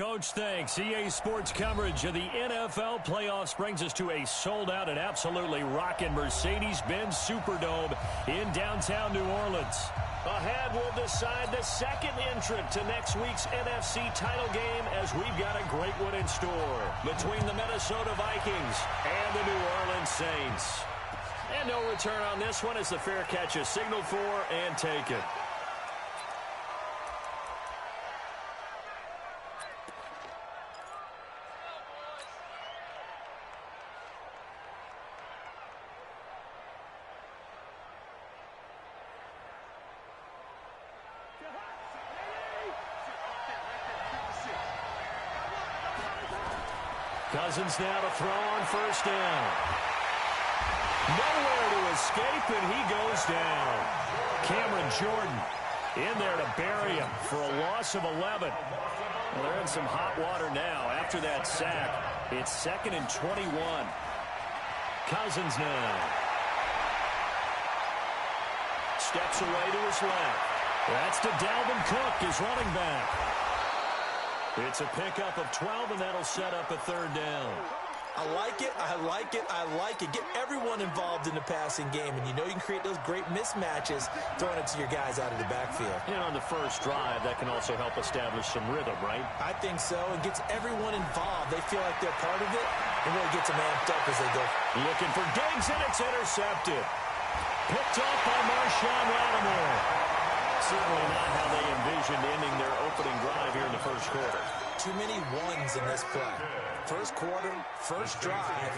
Coach. Thanks. EA Sports coverage of the NFL playoffs brings us to a sold-out and absolutely rocking Mercedes-Benz Superdome in downtown New Orleans. Ahead, we'll decide the second entrant to next week's NFC title game as we've got a great one in store between the Minnesota Vikings and the New Orleans Saints. And no return on this one as the fair catch is signaled for and taken. Cousins now to throw on first down. Nowhere to escape, and he goes down. Cameron Jordan in there to bury him for a loss of 11. Well, they're in some hot water now after that sack. It's 2nd and 21. Cousins now. Steps away to his left. That's to Dalvin Cook, his running back. It's a pickup of 12, and that'll set up a third down. I like it, I like it, I like it. Get everyone involved in the passing game, and you know you can create those great mismatches throwing it to your guys out of the backfield. And on the first drive, that can also help establish some rhythm, right? I think so. It gets everyone involved. They feel like they're part of it, and really gets them amped up as they go. Looking for Diggs, and it's intercepted. Picked off by Marshawn Lattimore. Certainly not how they envisioned ending their opening drive here in the first quarter. Too many ones in this play. First quarter, first drive,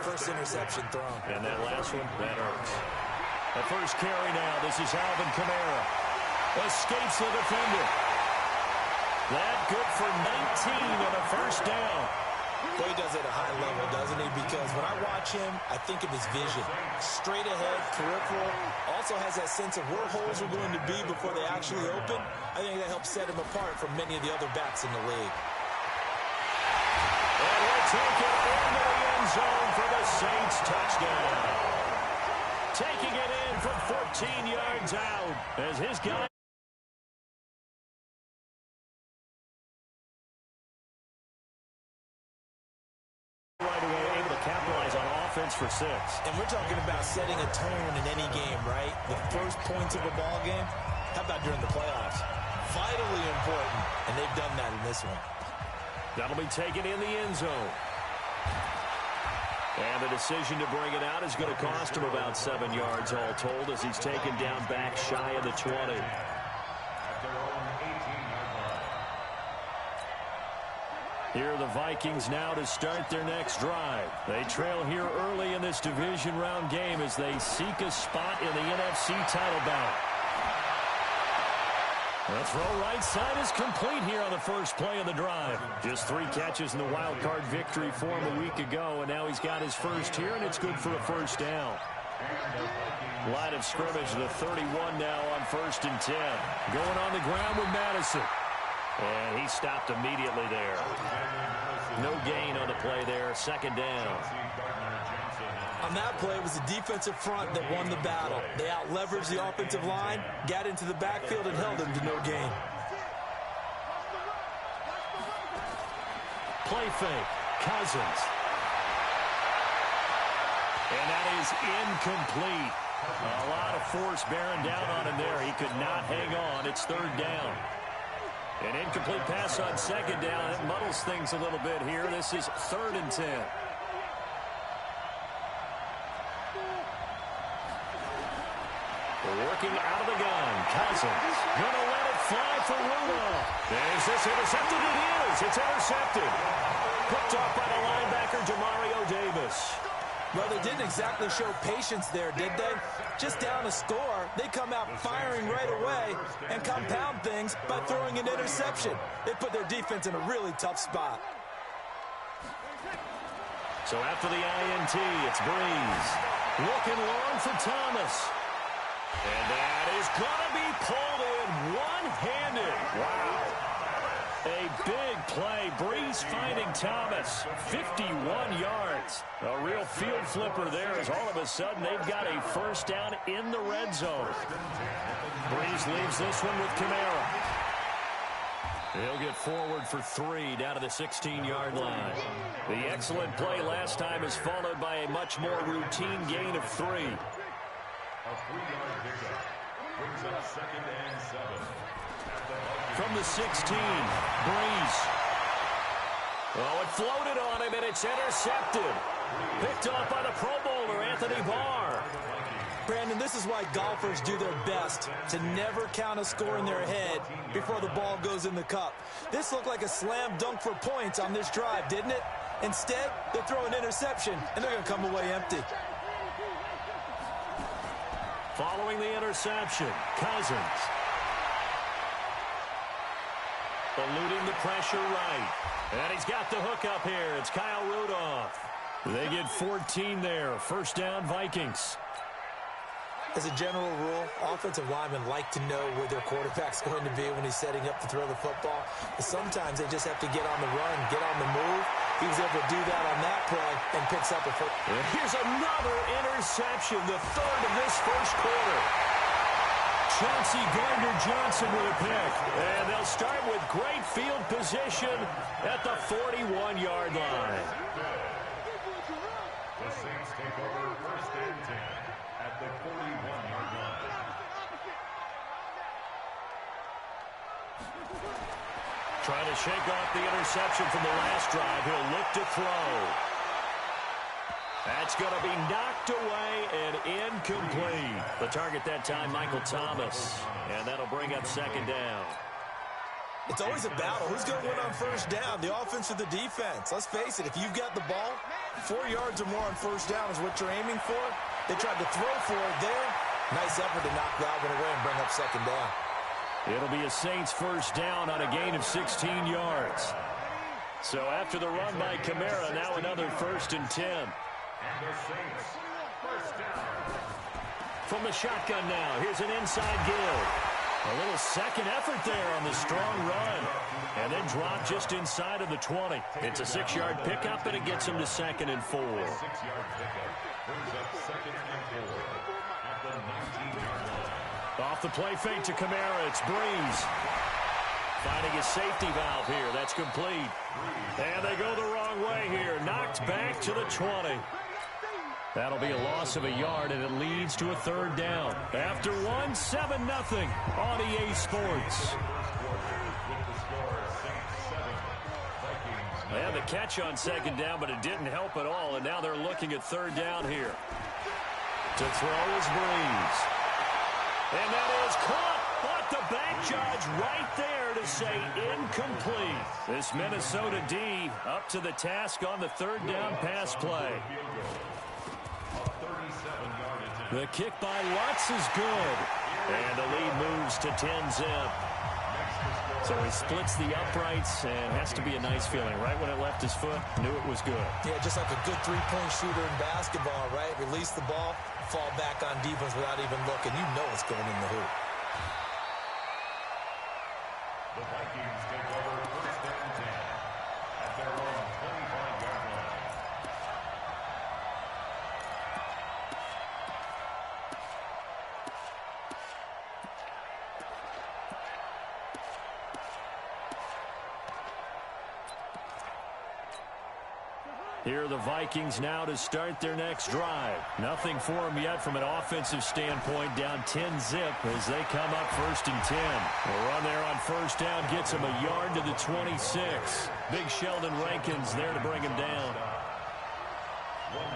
first interception thrown. And that last one, that hurts. The first carry now. This is Alvin Kamara. Escapes the defender. That good for 19 and a first down. Well, he does it at a high level, doesn't he? Because when I watch him, I think of his vision. Straight ahead, peripheral. Also has that sense of where holes are going to be before they actually open. I think that helps set him apart from many of the other backs in the league. And he'll take it into the end zone for the Saints touchdown. Taking it in from 14 yards out as his guy. Right away, able to capitalize on offense for 6. And we're talking about setting a tone in any game, right? The first points of a ball game. How about during the playoffs? Vitally important, and they've done that in this one. That'll be taken in the end zone. And the decision to bring it out is going to cost him about 7 yards all told as he's taken down back shy of the 20. Here are the Vikings now to start their next drive. They trail here early in this division round game as they seek a spot in the NFC title bout. The throw right side is complete here on the first play of the drive. Just 3 catches in the wild card victory for him a week ago, and now he's got his first here, and it's good for a first down. Line of scrimmage to the 31 now on 1st and 10. Going on the ground with Madison. And he stopped immediately there. No gain on the play there. 2nd down. On that play, it was the defensive front that won the battle. They out-leveraged the offensive line, got into the backfield, and held him to no gain. Play fake. Cousins. And that is incomplete. A lot of force bearing down on him there. He could not hang on. It's 3rd down. An incomplete pass on 2nd down. It muddles things a little bit here. This is 3rd and 10. Working out of the gun. Cousins going to let it fly for Rudolph. Is this intercepted? It is. It's intercepted. Picked off by the linebacker, Demario Davis. Well, they didn't exactly show patience there, did they? Just down a score, they come out firing right away and compound things by throwing an interception. They put their defense in a really tough spot. So after the INT, it's Breeze. Looking long for Thomas. And that is going to be pulled in one-handed. Wow. A big play. Breeze finding Thomas. 51 yards. A real field flipper there as all of a sudden they've got a first down in the red zone. Breeze leaves this one with Kamara. He'll get forward for 3 down to the 16-yard line. The excellent play last time is followed by a much more routine gain of 3. A 3-yard pickup brings up 2nd and 7. From the 16, Breeze. Oh, it floated on him, and it's intercepted. Picked off by the Pro Bowler, Anthony Barr. Brandon, this is why golfers do their best to never count a score in their head before the ball goes in the cup. This looked like a slam dunk for points on this drive, didn't it? Instead, they throw an interception, and they're going to come away empty. Following the interception, Cousins. Eluding the pressure right. And he's got the hook up here. It's Kyle Rudolph. They get 14 there. First down, Vikings. As a general rule, offensive linemen like to know where their quarterback's going to be when he's setting up to throw the football. But sometimes they just have to get on the run, get on the move. He was able to do that on that play and picks up a foot. And here's another interception, the third of this first quarter. Chauncey Gardner-Johnson with a pick. And they'll start with great field position at the 41-yard line. The Saints take over 1st and 10 at the 41-yard line. Trying to shake off the interception from the last drive. He'll look to throw. That's going to be knocked away and incomplete. The target that time, Michael Thomas. And that'll bring up 2nd down. It's always a battle. Who's going to win on first down, the offense or the defense? Let's face it, if you've got the ball, 4 yards or more on first down is what you're aiming for. They tried to throw for it there. Nice effort to knock that one away and bring up 2nd down. It'll be a Saints first down on a gain of 16 yards. So after the run by Kamara, now another 1st and 10. And the Saints first down. From the shotgun now, here's an inside give. A little second effort there on the strong run. And then drop just inside of the 20. It's a 6-yard pickup, and it gets him to 2nd and 4. 6-yard pickup brings up 2nd and 4 at the 19-yard line. Off the play fake to Kamara, it's Breeze. Finding his safety valve here, that's complete. And they go the wrong way here, knocked back to the 20. That'll be a loss of a yard, and it leads to a 3rd down. After 1, 7-0 on EA Sports. They had the catch on 2nd down, but it didn't help at all, and now they're looking at 3rd down here. To throw is Breeze. And that is caught, but the back judge right there to say incomplete. This Minnesota D up to the task on the 3rd down pass play. The kick by Lutz is good. And the lead moves to 10-zip. So he splits the uprights, and has to be a nice feeling. Right when it left his foot, knew it was good. Yeah, just like a good three-point shooter in basketball, right? Release the ball, fall back on defense without even looking. You know it's going in the hoop. The Vikings take over 1st and 10 at their own 25-yard line. Here are the Vikings now to start their next drive. Nothing for them yet from an offensive standpoint, down 10-zip as they come up 1st and 10. The run there on first down gets them a yard to the 26. Big Sheldon Rankins there to bring him down.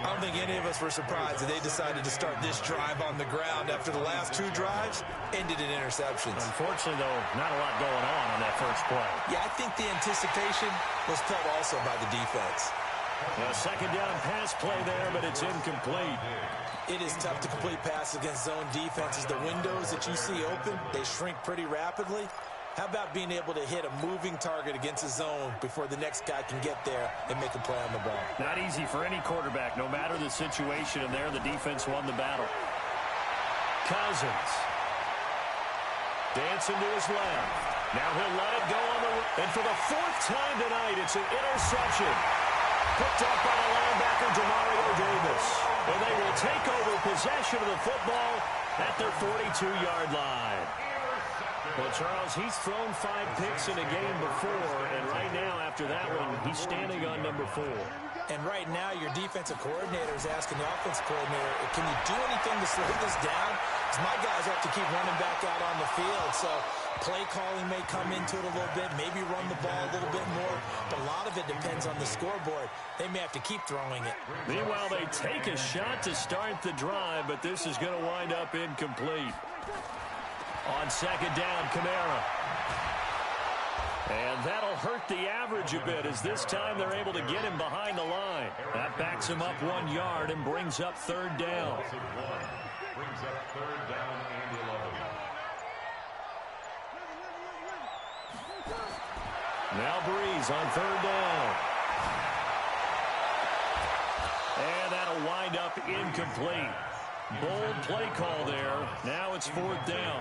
I don't think any of us were surprised that they decided to start this drive on the ground after the last 2 drives ended in interceptions. Unfortunately, though, not a lot going on that first play. Yeah, I think the anticipation was felt also by the defense. A 2nd down pass play there, but it's incomplete. It is tough to complete passes against zone defenses. The windows that you see open, they shrink pretty rapidly. How about being able to hit a moving target against a zone before the next guy can get there and make a play on the ball? Not easy for any quarterback, no matter the situation, and there the defense won the battle. Cousins. Dancing to his left. Now he'll let it go on the right. And for the 4th time tonight, it's an interception. Picked up by the linebacker, Demario Davis. And they will take over possession of the football at their 42-yard line. Well, Charles, he's thrown 5 picks in a game before, and right now, after that one, he's standing on number 4. And right now, your defensive coordinator is asking the offensive coordinator, can you do anything to slow this down? Because my guys have to keep running back out on the field. So play calling may come into it a little bit, maybe run the ball a little bit more. But a lot of it depends on the scoreboard. They may have to keep throwing it. Meanwhile, they take a shot to start the drive, but this is going to wind up incomplete. On second down, Kamara. And that'll hurt the average a bit as this time they're able to get him behind the line. That backs him up 1 yard and brings up third down. Brings up third down and 11. Now Breeze on third down. And that'll wind up incomplete. Bold play call there. Now it's fourth down.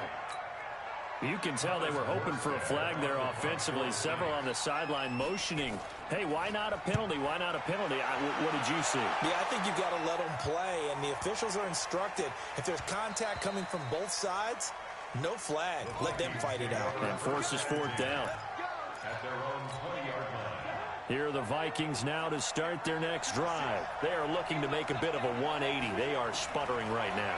You can tell they were hoping for a flag there offensively. Several on the sideline motioning. Hey, why not a penalty? Why not a penalty? What did you see? Yeah, I think you've got to let them play, and the officials are instructed. If there's contact coming from both sides, no flag. Let them fight it out. And forces fourth down. At their own 20-yard line. Here are the Vikings now to start their next drive. They are looking to make a bit of a 180. They are sputtering right now.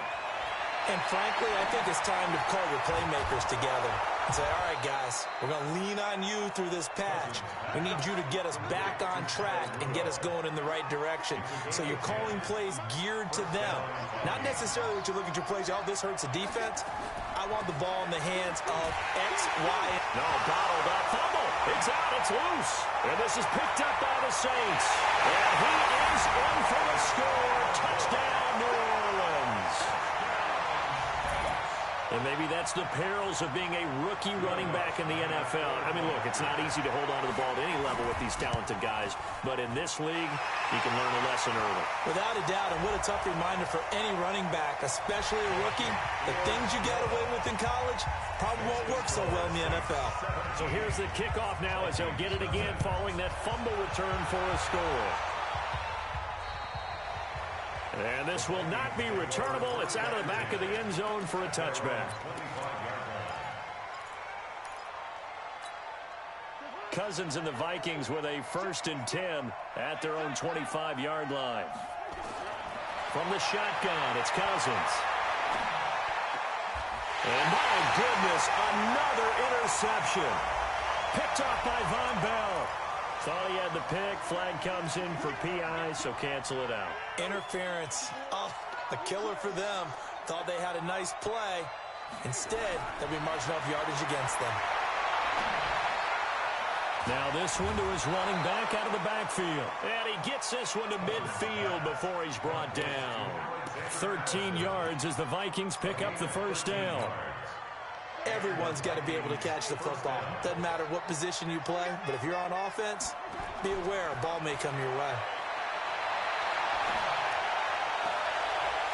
And frankly, I think it's time to call your playmakers together and say, all right, guys, we're going to lean on you through this patch. We need you to get us back on track and get us going in the right direction. So you're calling plays geared to them. Not necessarily what you look at your plays, oh, this hurts the defense. I want the ball in the hands of X, Y. No, bottled up. Fumble. It's out. It's loose. And this is picked up by the Saints. And he is in for the score. Touchdown, New Orleans. And maybe that's the perils of being a rookie running back in the NFL. I mean, look, it's not easy to hold on to the ball at any level with these talented guys. But in this league, you can learn a lesson early. Without a doubt, and what a tough reminder for any running back, especially a rookie. The things you get away with in college probably won't work so well in the NFL. So here's the kickoff now as they'll get it again following that fumble return for a score. And this will not be returnable. It's out of the back of the end zone for a touchback. Cousins and the Vikings with a 1st and 10 at their own 25-yard line. From the shotgun, it's Cousins. And my goodness, another interception. Picked off by Von Bell. Thought he had the pick. Flag comes in for PI, so cancel it out. Interference. Oh, a killer for them. Thought they had a nice play. Instead, they'll be marching off yardage against them. Now this one to his running back out of the backfield. And he gets this one to midfield before he's brought down. 13 yards as the Vikings pick up the first down. Everyone's got to be able to catch the football. Doesn't matter what position you play, but if you're on offense, be aware a ball may come your way.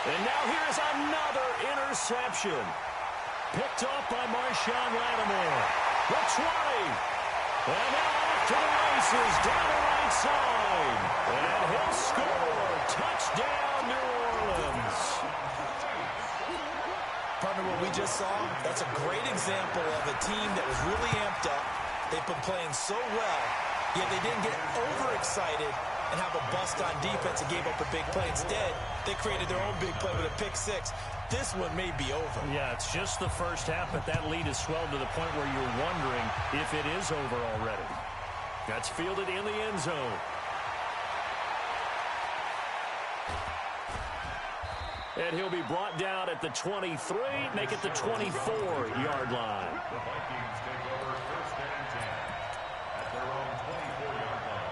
And now here's another interception. Picked off by Marshawn Lattimore. The 20. And now off to the races down the right side. And he'll score. Touchdown, New Orleans. Partner, what we just saw, that's a great example of a team that was really amped up. They've been playing so well, yet they didn't get overexcited and have a bust on defense and gave up a big play. Instead, they created their own big play with a pick six. This one may be over. Yeah, it's just the first half, but that lead has swelled to the point where you're wondering if it is over already. That's fielded in the end zone. And he'll be brought down at the 23, make it the 24-yard line. The Vikings take over 1st and 10 at their own 24-yard line.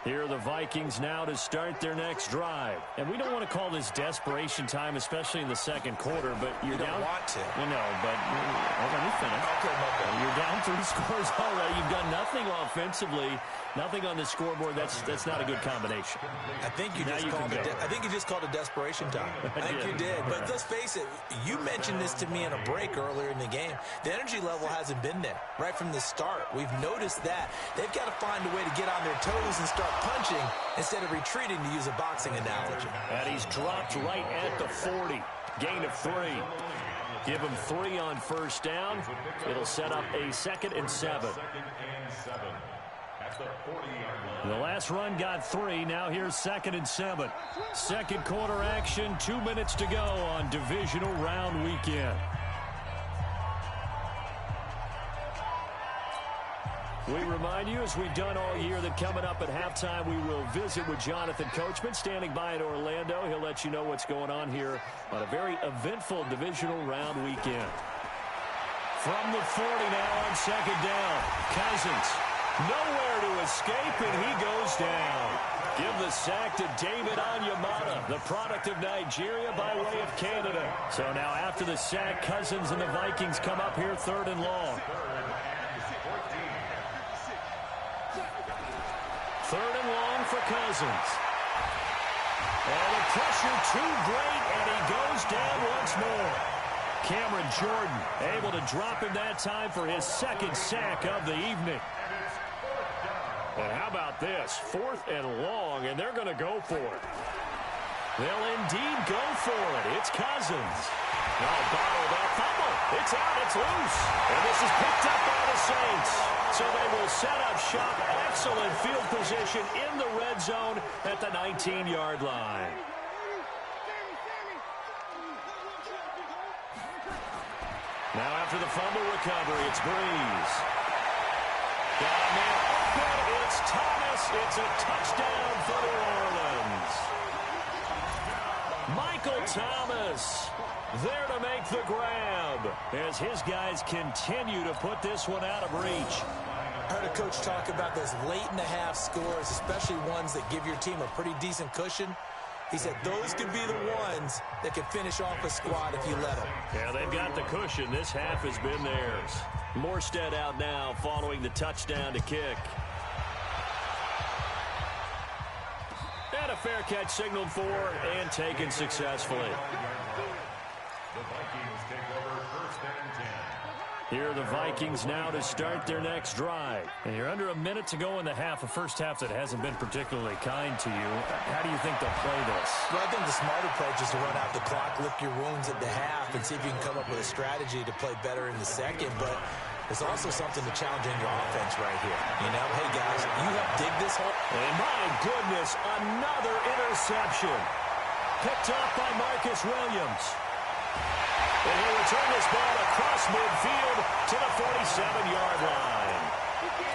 Here are the Vikings now to start their next drive. And we don't want to call this desperation time, especially in the second quarter, but you're down. You don't want to. Well, no, but let me finish. Okay. You're down 3 scores already. You've done nothing offensively, nothing on the scoreboard. That's not a good combination. I think you just called it desperation time. I think you did. But let's face it, you mentioned this to me in a break earlier in the game. The energy level hasn't been there right from the start. We've noticed that. They've got to find a way to get on their toes and start punching instead of retreating, to use a boxing analogy. And he's dropped right at the 40. Gain of 3. Give him 3 on first down. It'll set up a 2nd and 7. The last run got 3. Now here's 2nd and 7. Second quarter action. 2 minutes to go on divisional round weekend. We remind you, as we've done all year, that coming up at halftime, we will visit with Jonathan Coachman, standing by in Orlando. He'll let you know what's going on here on a very eventful divisional round weekend. From the 40 now on 2nd down. Cousins, nowhere to escape, and he goes down. Give the sack to David Onyemata, the product of Nigeria by way of Canada. So now after the sack, Cousins and the Vikings come up here 3rd and long. 3rd and long for Cousins. And the pressure too great, and he goes down once more. Cameron Jordan able to drop him that time for his 2nd sack of the evening. And how about this? 4th and long, and they're going to go for it. They'll indeed go for it. It's Cousins. Now bottled up, fumble. It's out, it's loose. And this is picked up by the Saints. So they will set up shop. Excellent field position in the red zone at the 19-yard line. Now after the fumble recovery, it's Breeze. Got a man open. It's Thomas. It's a touchdown for New Orleans. Michael Thomas there to make the grab as his guys continue to put this one out of reach. I heard a coach talk about those late-in-the-half scores, especially ones that give your team a pretty decent cushion. He said those could be the ones that can finish off a squad if you let them. Yeah, they've got the cushion. This half has been theirs. Morstead out now following the touchdown to kick. And a fair catch signaled for and taken successfully. The Vikings take over 1st and 10. Here are the Vikings now to start their next drive. And you're under a minute to go in the half, a first half that hasn't been particularly kind to you. How do you think they'll play this? Well, I think the smart approach is to run out the clock, lick your wounds at the half, and see if you can come up with a strategy to play better in the second. But there's also something to challenge in your offense right here. You know, hey, guys, you help dig this hole. And my goodness, another interception. Picked off by Marcus Williams. And he'll return this ball across midfield to the 47-yard line.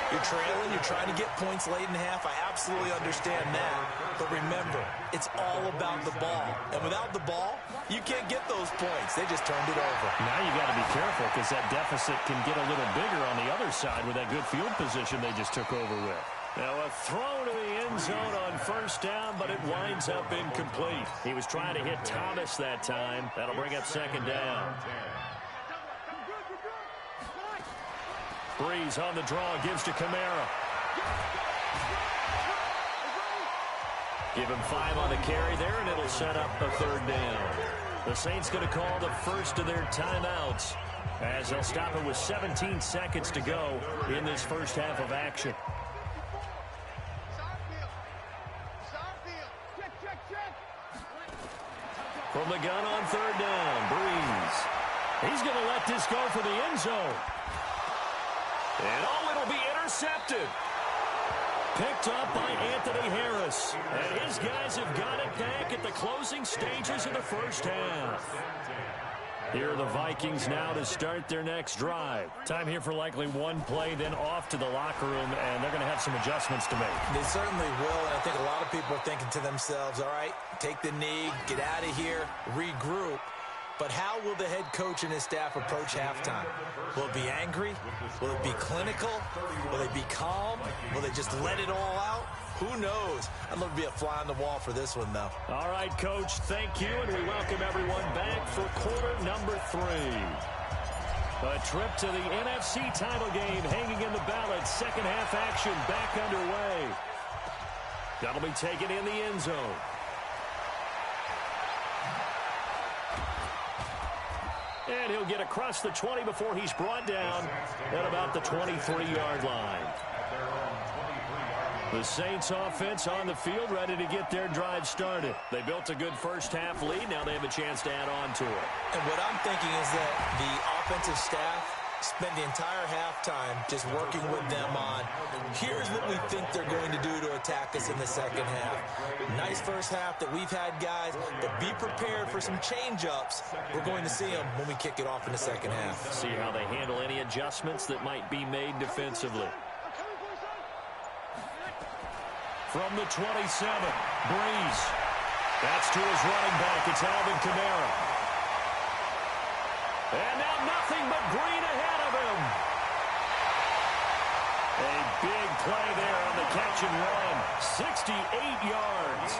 You're trailing, you're trying to get points late in the half. I absolutely understand that. But remember, it's all about the ball. And without the ball, you can't get those points. They just turned it over. Now you got to be careful because that deficit can get a little bigger on the other side with that good field position they just took over with. Now a throw to the end zone on first down, but it winds up incomplete. He was trying to hit Thomas that time. That'll bring up 2nd down. Breeze on the draw, gives to Kamara. Give him 5 on the carry there, and it'll set up a 3rd down. The Saints going to call the first of their timeouts as they'll stop it with 17 seconds to go in this first half of action. From the gun on 3rd down, Breeze. He's going to let this go for the end zone. And it'll be intercepted. Picked up by Anthony Harris. And his guys have got it back at the closing stages of the first half. Here are the Vikings now to start their next drive. Time here for likely one play, then off to the locker room, and they're going to have some adjustments to make. They certainly will, and I think a lot of people are thinking to themselves, all right, take the knee, get out of here, regroup. But how will the head coach and his staff approach halftime? Will it be angry? Will it be clinical? Will they be calm? Will they just let it all out? Who knows? I'd love to be a fly on the wall for this one, though. All right, Coach, thank you, and we welcome everyone back for quarter number 3. A trip to the NFC title game hanging in the balance. Second half action back underway. That'll be taken in the end zone. And he'll get across the 20 before he's brought down at about the 23-yard line. The Saints offense on the field, ready to get their drive started. They built a good first-half lead. Now they have a chance to add on to it. And what I'm thinking is that the offensive staff spent the entire halftime just working with them on, here's what we think they're going to do to attack us in the second half. Nice first half that we've had, guys, but be prepared for some change-ups. We're going to see them when we kick it off in the second half. See how they handle any adjustments that might be made defensively. From the 27, Breeze. That's to his running back. It's Alvin Kamara. And now nothing but green ahead of him. A big play there on the catch and run. 68 yards.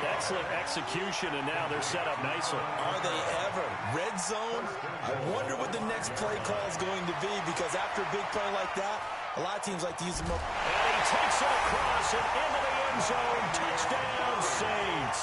Excellent execution, and now they're set up nicely. Are they ever? Red zone? I wonder what the next play call is going to be, because after a big play like that, a lot of teams like to use them up. And he takes it across and into the end zone. Touchdown, Saints.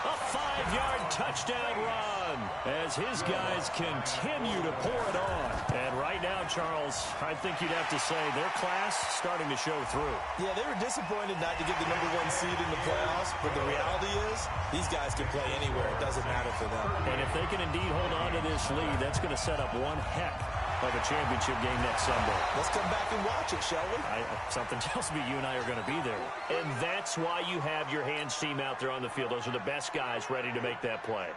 A 5-yard touchdown run as his guys continue to pour it on. And right now, Charles, I think you'd have to say their class starting to show through. Yeah, they were disappointed not to get the #1 seed in the playoffs, but the reality is these guys can play anywhere. It doesn't matter for them. And if they can indeed hold on to this lead, that's going to set up one heck of a championship game next Sunday. Let's come back and watch it, shall we? Something tells me you and I are going to be there. And that's why you have your hands team out there on the field. Those are the best guys ready to make that play.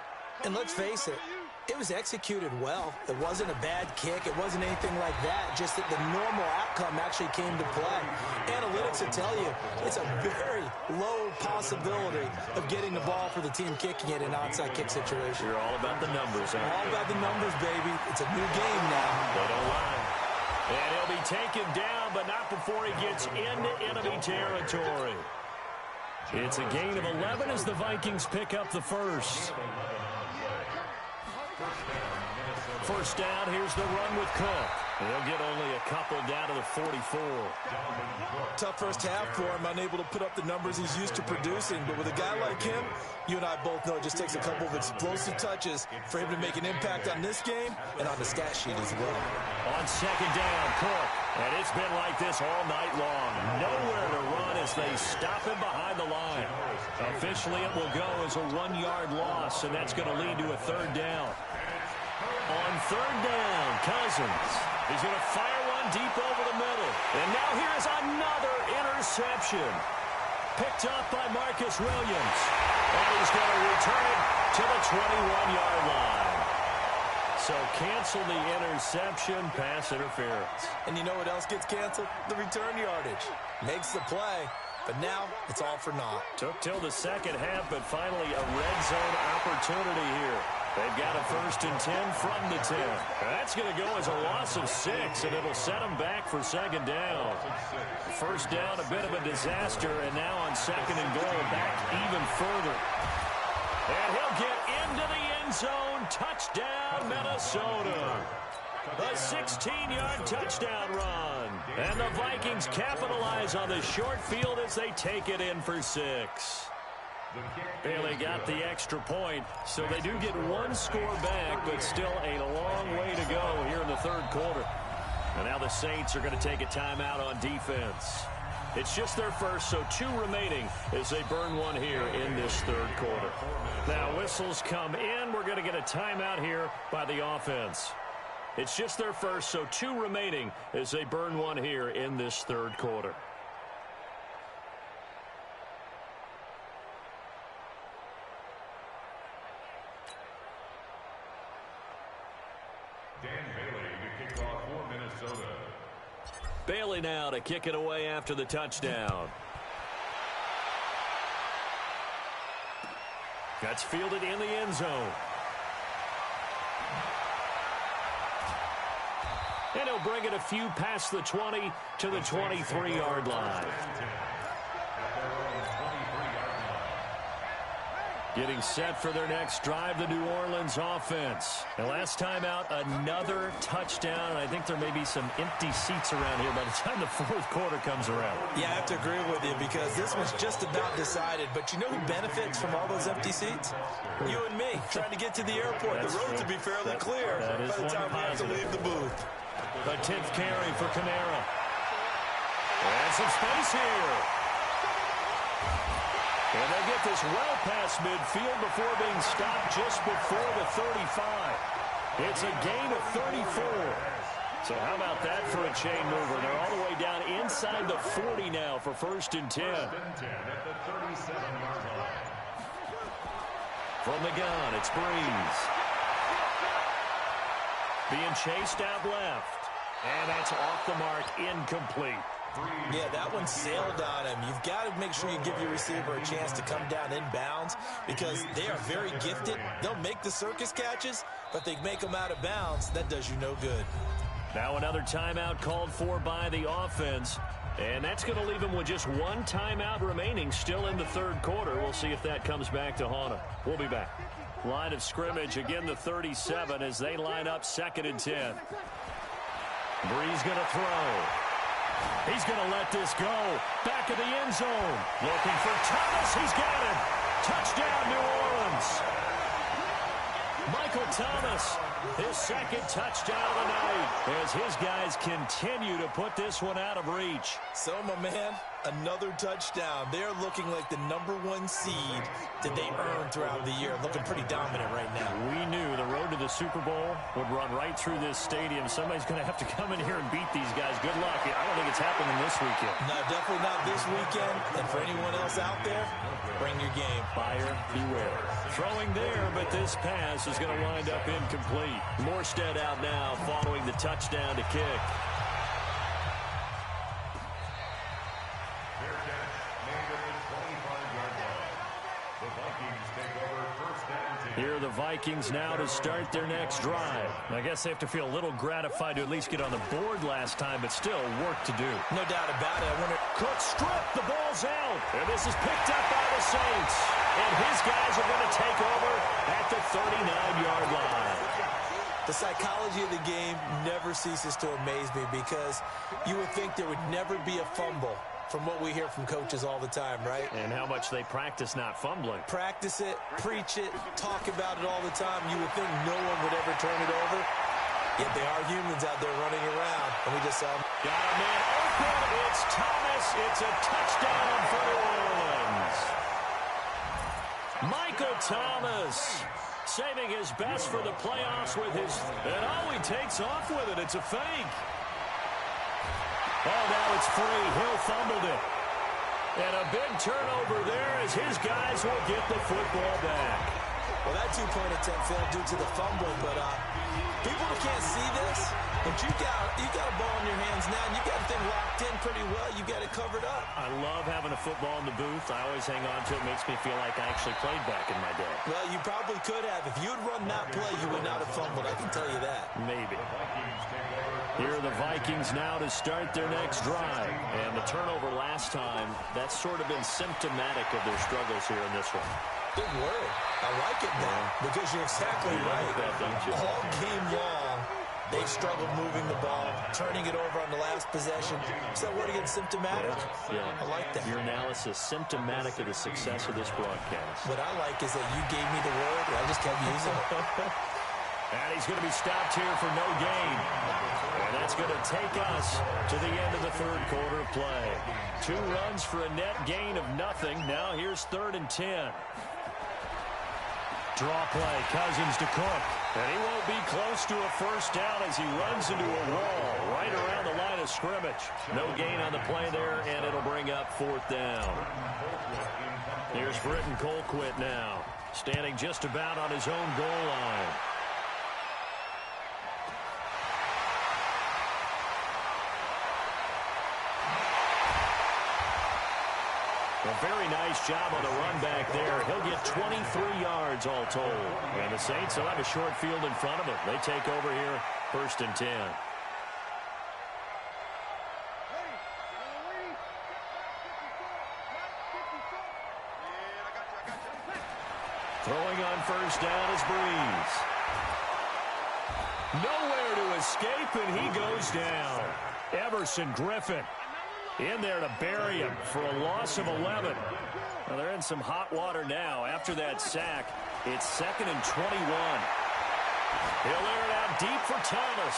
And let's face it, it was executed well. It wasn't a bad kick. It wasn't anything like that. Just that the normal outcome actually came to play. Analytics will tell you it's a very low possibility of getting the ball for the team kicking it in an onside kick situation. You're all about the numbers, huh? All about the numbers, baby. It's a new game now. They don't lie. And he'll be taken down, but not before he gets into enemy territory. It's a gain of 11 as the Vikings pick up the first. First down, here's the run with Cook. He'll get only a couple down to the 44. Tough first half for him, unable to put up the numbers he's used to producing. But with a guy like him, you and I both know it just takes a couple of explosive touches for him to make an impact on this game and on the stat sheet as well. On second down, Cook. And it's been like this all night long. Nowhere to run as they stop him behind the line. Officially, it will go as a 1-yard loss, and that's going to lead to a third down. On third down, Cousins. He's going to fire one deep over the middle. And now here's another interception. Picked up by Marcus Williams. And he's going to return it to the 21-yard line. So cancel the interception, pass interference. And you know what else gets canceled? The return yardage. Makes the play, but now it's all for naught. Took till the second half, but finally a red zone opportunity here. They've got a 1st and 10 from the 10. That's going to go as a loss of 6, and it'll set them back for second down. First down, a bit of a disaster, and now on second and goal, back even further. And he'll get into the end zone. Touchdown, Minnesota. A 16-yard touchdown run. And the Vikings capitalize on the short field as they take it in for 6. Bailey got the extra point, so they do get one score back, but still a long way to go here in the third quarter. And now the Saints are going to take a timeout on defense. It's just their first, so 2 remaining as they burn one here in this third quarter. Now whistles come in. We're going to get a timeout here by the offense. It's just their first, so 2 remaining as they burn one here in this third quarter. Bailey now to kick it away after the touchdown. That's fielded in the end zone. And he'll bring it a few past the 20 to the 23-yard line. Getting set for their next drive, the New Orleans offense. And last time out, another touchdown. And I think there may be some empty seats around here by the time the fourth quarter comes around. Yeah, I have to agree with you because this was just about decided. But you know who benefits from all those empty seats? You and me, trying to get to the airport. The roads would be fairly clear by the time we have to leave the booth. A 10th carry for Kamara. And some space here. And they get this well past midfield before being stopped just before the 35. It's a gain of 34. So how about that for a chain mover? They're all the way down inside the 40 now for 1st and 10. From the gun, it's Breeze. Being chased out left. And that's off the mark, incomplete. Yeah, that one sailed on him. You've got to make sure you give your receiver a chance to come down inbounds because they are very gifted. They'll make the circus catches, but they make them out of bounds. That does you no good. Now another timeout called for by the offense. And that's going to leave them with just one timeout remaining still in the 3rd quarter. We'll see if that comes back to haunt them. We'll be back. Line of scrimmage, again the 37 as they line up 2nd and 10. Breeze going to throw. He's going to let this go. Back of the end zone. Looking for Thomas. He's got it. Touchdown, New Orleans. Michael Thomas, his 2nd touchdown of the night as his guys continue to put this one out of reach. So, my man, another touchdown. They're looking like the #1 seed that they earned throughout the year. Looking pretty dominant right now. We knew the road to the Super Bowl would run right through this stadium. Somebody's going to have to come in here and beat these guys. Good luck. I don't think it's happening this weekend. No, definitely not this weekend. And for anyone else out there, bring your game. Buyer beware. Throwing there, but this pass is going to wind up incomplete. Morstead out now following the touchdown to kick. Here are the Vikings now to start their next drive. I guess they have to feel a little gratified to at least get on the board last time, but still work to do. No doubt about it. I wonder. Cook strip. The ball's out. And this is picked up by the Saints. And his guys are going to take over at the 39-yard line. The psychology of the game never ceases to amaze me because you would think there would never be a fumble from what we hear from coaches all the time, right? And how much they practice not fumbling. Practice it, preach it, talk about it all the time. You would think no one would ever turn it over. Yet there are humans out there running around, and we just saw them. Got a man open. It's Thomas. It's a touchdown for New Orleans. Michael Thomas saving his best for the playoffs with his, and he takes off with it. It's a fake. Oh, now it's free. Hill fumbled it. And a big turnover there as his guys will get the football back. Well, that two-point attempt failed due to the fumble, but people who can't see this, but you got a ball in your hands now, and you got the thing locked in pretty well. You got it covered up. I love having a football in the booth. I always hang on to it. It makes me feel like I actually played back in my day. Well, you probably could have. If you'd run that play, you would not have fumbled. I can tell you that. Maybe. Here are the Vikings now to start their next drive. And the turnover last time, that's sort of been symptomatic of their struggles here in this one. Good word. I like it now because you're exactly right. Like that, don't you? All game long, they've struggled moving the ball, turning it over on the last possession. Is that word again, symptomatic? Yeah. I like that. Your analysis, symptomatic of the success of this broadcast. What I like is that you gave me the word, and I just kept using it. And he's going to be stopped here for no gain. And that's going to take us to the end of the 3rd quarter of play. 2 runs for a net gain of nothing. Now here's 3rd and 10. Draw play, Cousins to Cook. And he won't be close to a first down as he runs into a wall right around the line of scrimmage. No gain on the play there, and it'll bring up 4th down. Here's Britton Colquitt now, standing just about on his own goal line. A very nice job on the run back there. He'll get 23 yards all told. And the Saints will have a short field in front of them. They take over here, 1st and 10. Throwing on 1st down is Breeze. Nowhere to escape, and he goes down. Everson Griffin in there to bury him for a loss of 11. Well, they're in some hot water now. After that sack, it's 2nd and 21. He'll air it out deep for Thomas.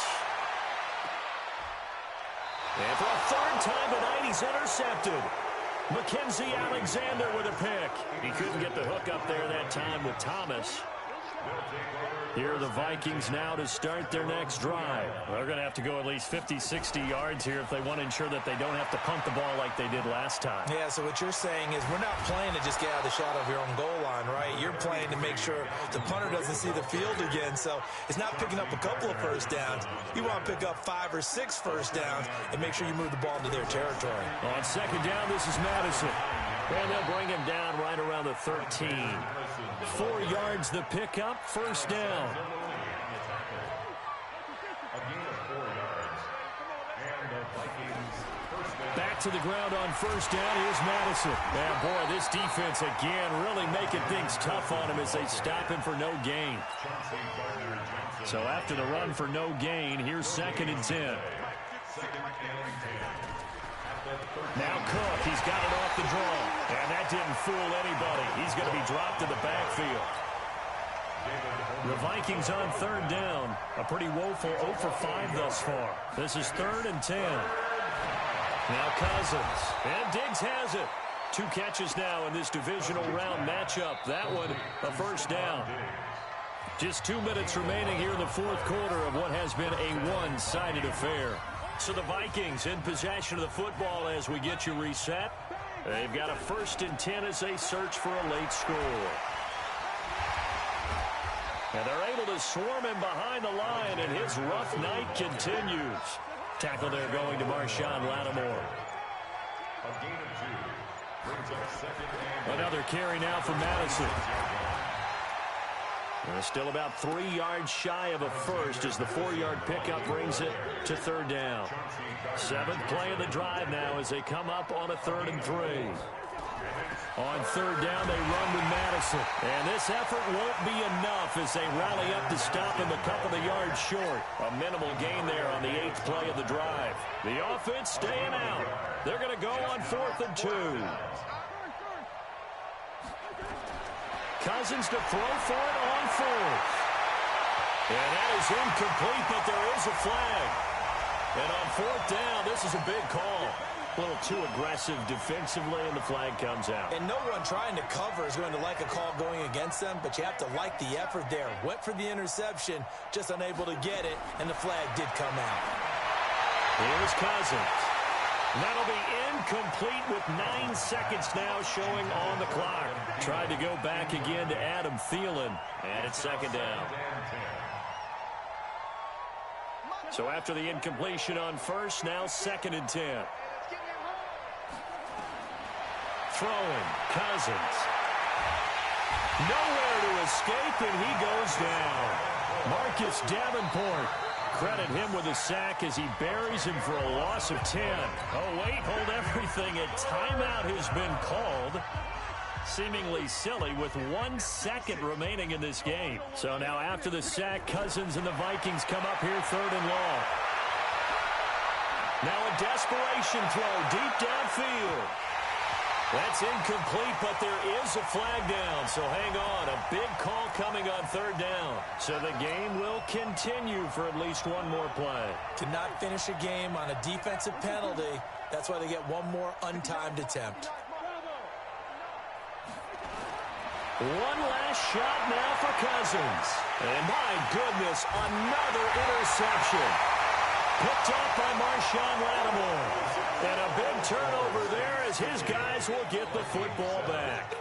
And for a third time tonight, he's intercepted. Mackenzie Alexander with a pick. He couldn't get the hook up there that time with Thomas. Here are the Vikings now to start their next drive. They're going to have to go at least 50, 60 yards here if they want to ensure that they don't have to punt the ball like they did last time. Yeah, so what you're saying is we're not playing to just get out of the shadow of your own goal line, right? You're playing to make sure the punter doesn't see the field again. So it's not picking up a couple of first downs. You want to pick up 5 or 6 first downs and make sure you move the ball into their territory. On second down, this is Madison. And they'll bring him down right around the 13. 4 yards the pickup, first down. Back to the ground on first down. Here's Madison. And boy, this defense again really making things tough on him as they stop him for no gain. So after the run for no gain, here's second and 10. Now Cook, he's got it off the draw. And that didn't fool anybody. He's going to be dropped to the backfield. The Vikings on third down. A pretty woeful 0 for 5 thus far. This is 3rd and 10. Now Cousins. And Diggs has it. 2 catches now in this divisional round matchup. That one, a first down. Just 2 minutes remaining here in the fourth quarter of what has been a one-sided affair. So the Vikings in possession of the football as we get you reset. They've got a 1st and 10 as they search for a late score. And they're able to swarm him behind the line, and his rough night continues. Tackle there going to Marshawn Lattimore. Another carry now for Madison. Still about 3 yards shy of a first as the 4-yard pickup brings it to 3rd down. 7th play of the drive now as they come up on a 3rd and 3. On 3rd down, they run with Madison. And this effort won't be enough as they rally up to stop him a couple of yards short. A minimal gain there on the 8th play of the drive. The offense staying out. They're going to go on 4th and 2. Cousins to throw for it on 4th. And that is incomplete, but there is a flag. And on 4th down, this is a big call. A little too aggressive defensively, and the flag comes out. And no one trying to cover is going to like a call going against them, but you have to like the effort there. Went for the interception, just unable to get it, and the flag did come out. Here's Cousins. That'll be incomplete with 9 seconds now showing on the clock. Tried to go back again to Adam Thielen, and it's 2nd down. So after the incompletion on 1st, now 2nd and 10. Throwing, Cousins. Nowhere to escape, and he goes down. Marcus Davenport. Credit him with a sack as he buries him for a loss of 10. Oh, wait, hold everything. A timeout has been called. Seemingly silly with 1 second remaining in this game. So now after the sack, Cousins and the Vikings come up here 3rd and long. Now a desperation throw deep downfield. That's incomplete, but there is a flag down, so hang on. A big call coming on 3rd down. So the game will continue for at least one more play. To not finish a game on a defensive penalty, that's why they get one more untimed attempt. One last shot now for Cousins. And my goodness, another interception. Picked up by Marshawn Lattimore. And a big turnover there as his guys will get the football back.